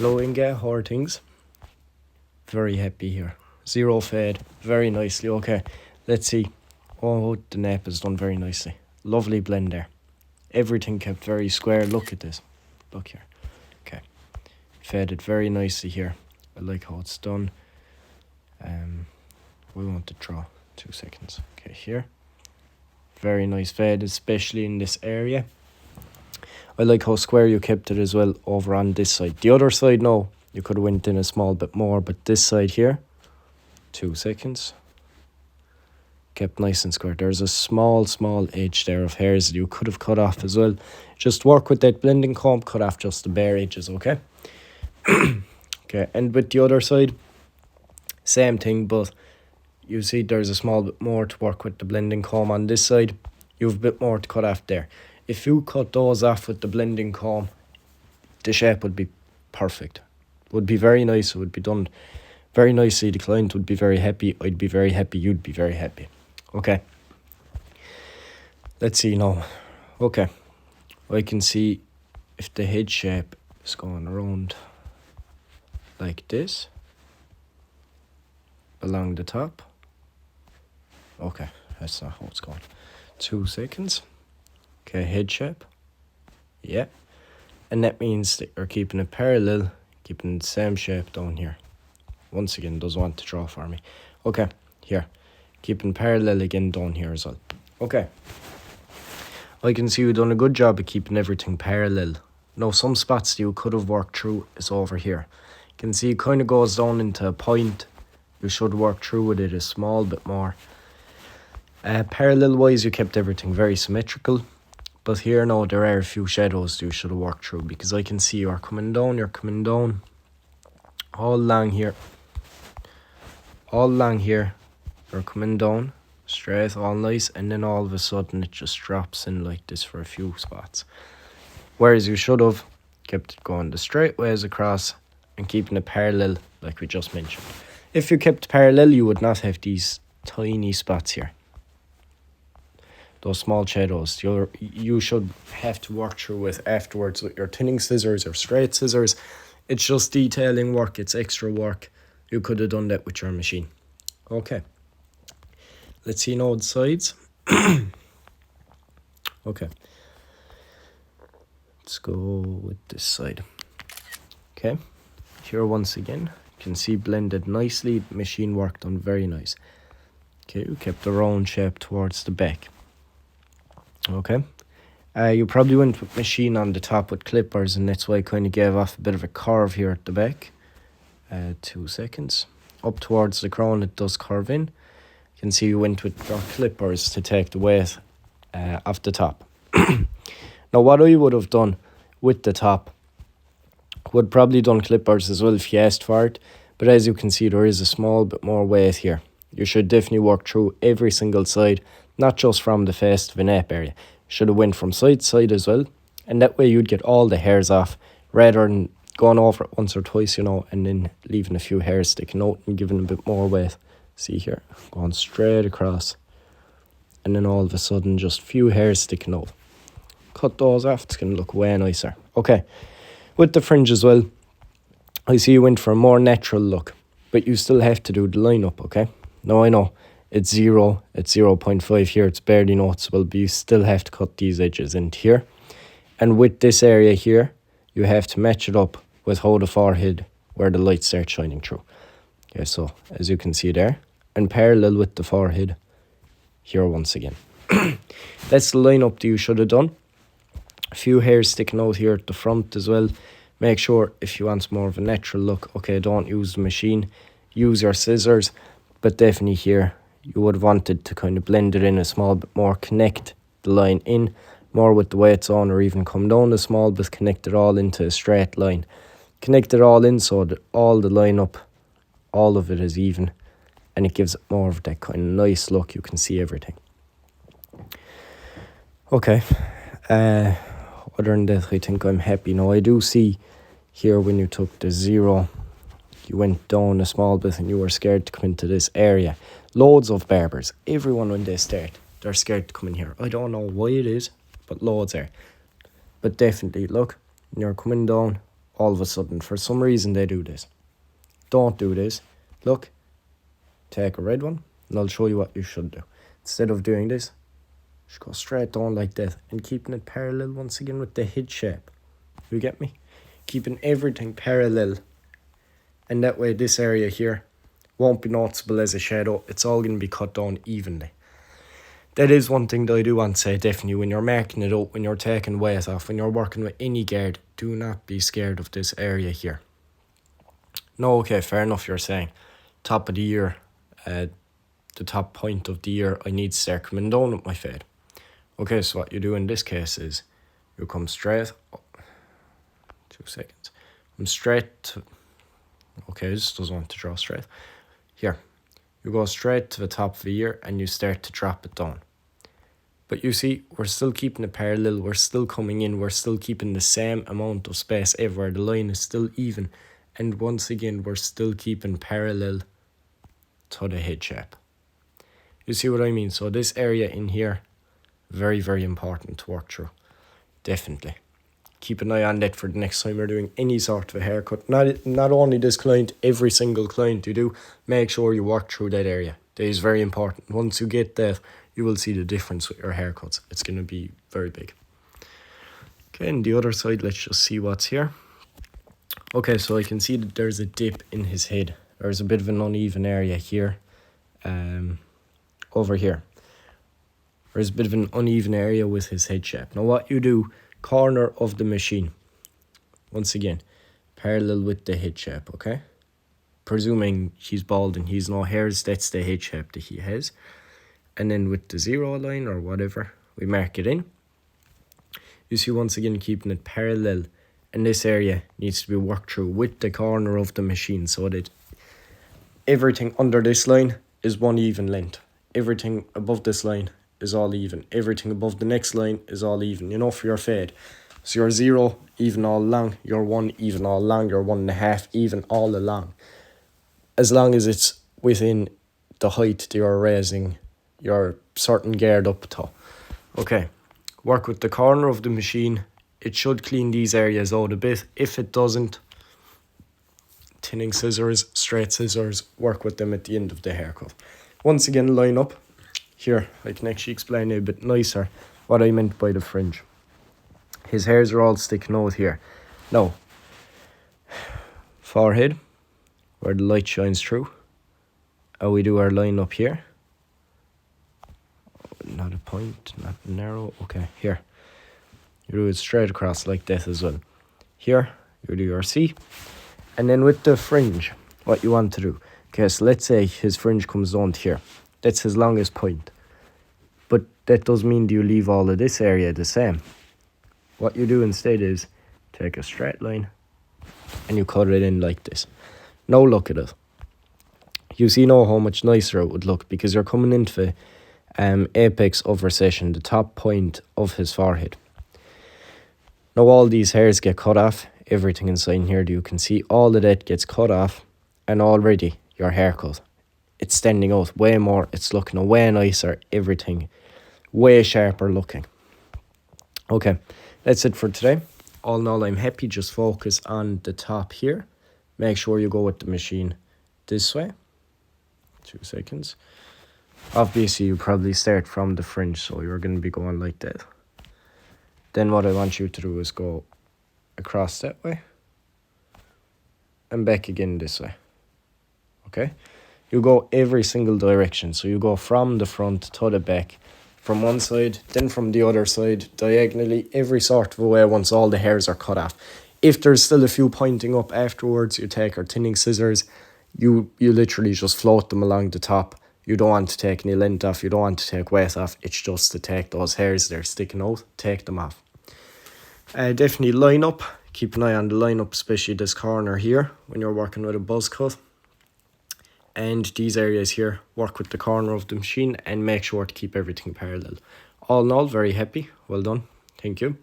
Low Inga Hortings. Very happy here. Zero fade. Very nicely. Okay, let's see. Oh, the nape is done very nicely. Lovely blend there. Everything kept very square. Look at this. Look here. Okay. Faded very nicely here. I like how it's done. We want to draw 2 seconds. Okay, here. Very nice fade, especially in this area. I like how square you kept it as well over on this side. The other side, no, you could have went in a small bit more, but this side here, 2 seconds. Kept nice and square. There's a small edge there of hairs that you could have cut off as well. Just work with that blending comb, cut off just the bare edges, okay? Okay, and with the other side, same thing, but you see there's a small bit more to work with the blending comb on this side. You have a bit more to cut off there. If you cut those off with the blending comb, the shape would be perfect. It would be very nice. It would be done very nicely. The client would be very happy. I'd be very happy. You'd be very happy. Okay. Let's see now. Okay. I can see if the head shape is going around like this along the top. Okay, that's not how it's going. 2 seconds. Okay, head shape. Yeah. And that means that you're keeping it parallel, keeping the same shape down here. Once again, doesn't want to draw for me. Okay, here. Keeping parallel again down here as well. Okay. I can see you've done a good job of keeping everything parallel. Now, some spots that you could have worked through is over here. You can see it kind of goes down into a point. You should work through with it a small bit more. Parallel wise, you kept everything very symmetrical. But here now, there are a few shadows you should have worked through, because I can see you're coming down all along here. All along here, you're coming down straight, all nice, and then all of a sudden it just drops in like this for a few spots. Whereas you should have kept it going the straight ways across and keeping it parallel like we just mentioned. If you kept parallel, you would not have these tiny spots here. Those small shadows. You should have to work through it afterwards with your thinning scissors or straight scissors. It's just detailing work. It's extra work. You could have done that with your machine. Okay. Let's see now the sides. Okay. Let's go with this side. Okay. Here once again, you can see blended nicely. Machine work done very nice. Okay, we kept the round shape towards the back. Okay. You probably went with machine on the top with clippers, and that's why I kind of gave off a bit of a curve here at the back. 2 seconds. Up towards the crown, it does curve in. You can see you went with your clippers to take the weight off the top. Now, what I would have done with the top, would probably done clippers as well if you asked for it. But as you can see, there is a small bit more weight here. You should definitely work through every single side, not just from the face to the nape area. Should have went from side to side as well, and that way you'd get all the hairs off rather than going over it once or twice, you know, and then leaving a few hairs sticking out and giving a bit more weight. See here, going straight across, and then all of a sudden just few hairs sticking out. Cut those off, it's going to look way nicer. Okay, with the fringe as well, I see you went for a more natural look, but you still have to do the line up, okay? Now I know it's 0, it's 0.5 here, it's barely noticeable, but you still have to cut these edges into here. And with this area here, you have to match it up with how the forehead, where the light starts shining through. Okay, so as you can see there, and parallel with the forehead here once again. That's the line up that you should have done. A few hairs sticking out here at the front as well. Make sure if you want more of a natural look, okay, don't use the machine, use your scissors, but definitely here you would have wanted to kind of blend it in a small bit more, connect the line in more with the way it's on, or even come down a small bit, connect it all into a straight line. Connect it all in so that all the line up, all of it is even, and it gives it more of that kind of nice look. You can see everything. Okay, other than that, I think I'm happy now. I do see here when you took the 0, you went down a small bit and you were scared to come into this area. Loads of barbers, everyone when they start, they're scared to come in here. I don't know why it is, but loads are. But definitely, look, you're coming down all of a sudden. For some reason they do this. Don't do this. Look, take a red one and I'll show you what you should do. Instead of doing this, just go straight down like that and keeping it parallel once again with the head shape. You get me? Keeping everything parallel, and that way this area here won't be noticeable as a shadow. It's all going to be cut down evenly. That is one thing that I do want to say, definitely, when you're marking it up, when you're taking weight off, when you're working with any guard, do not be scared of this area here. No, okay, fair enough, you're saying top of the ear, the top point of the ear, I need to start coming down with my fade. Okay, so what you do in this case is you come straight, 2 seconds, come straight to, okay, this doesn't want to draw straight. Here, you go straight to the top of the ear and you start to drop it down. But you see, we're still keeping it parallel, we're still coming in, we're still keeping the same amount of space everywhere, the line is still even. And once again, we're still keeping parallel to the head shape. You see what I mean? So this area in here, very, very important to work through. Definitely. Keep an eye on that for the next time you're doing any sort of a haircut. Not only this client, every single client you do, make sure you work through that area. That is very important. Once you get that, you will see the difference with your haircuts. It's going to be very big. Okay, and the other side, let's just see what's here. Okay, so I can see that there's a dip in his head. There's a bit of an uneven area here. Over here. There's a bit of an uneven area with his head shape. Now what you do, corner of the machine. Once again, parallel with the head shape, okay? Presuming he's bald and he's no hairs, that's the head shape that he has. And then with the 0 line or whatever, we mark it in. You see, once again, keeping it parallel. And this area needs to be worked through with the corner of the machine so that everything under this line is one even length. Everything above this line is all even. Everything above the next line is all even, you know, for your fade. So your 0 even all along, your 1 even all along, your 1.5 even all along. As long as it's within the height that you're raising your certain guard up to. Okay, work with the corner of the machine. It should clean these areas out a bit. If it doesn't, thinning scissors, straight scissors, work with them at the end of the haircut. Once again, line up. Here, I can actually explain it a bit nicer what I meant by the fringe. His hairs are all sticking out here. Now, forehead, where the light shines through. And we do our line up here. Not a point, not narrow. Okay, here. You do it straight across like that as well. Here, you do your C. And then with the fringe, what you want to do. Okay, so let's say his fringe comes down to here. That's his longest point. But that does mean you leave all of this area the same. What you do instead is take a straight line and you cut it in like this. Now look at it. You see now how much nicer it would look because you're coming into the apex of recession, the top point of his forehead. Now all these hairs get cut off. Everything inside here, you can see all of that gets cut off, and already your haircut, it's standing out way more. It's looking way nicer. Everything way sharper looking. Okay, that's it for today. All in all, I'm happy. Just focus on the top here. Make sure you go with the machine this way. 2 seconds. Obviously, you probably start from the fringe, so you're going to be going like that. Then what I want you to do is go across that way and back again this way. Okay? You go every single direction. So you go from the front to the back, from one side, then from the other side, diagonally, every sort of a way once all the hairs are cut off. If there's still a few pointing up afterwards, you take our thinning scissors, you literally just float them along the top. You don't want to take any length off, you don't want to take weight off, it's just to take those hairs that are sticking out, take them off. Definitely line up, keep an eye on the line up, especially this corner here when you're working with a buzz cut. And these areas here, work with the corner of the machine and make sure to keep everything parallel. All in all, very happy, well done, thank you.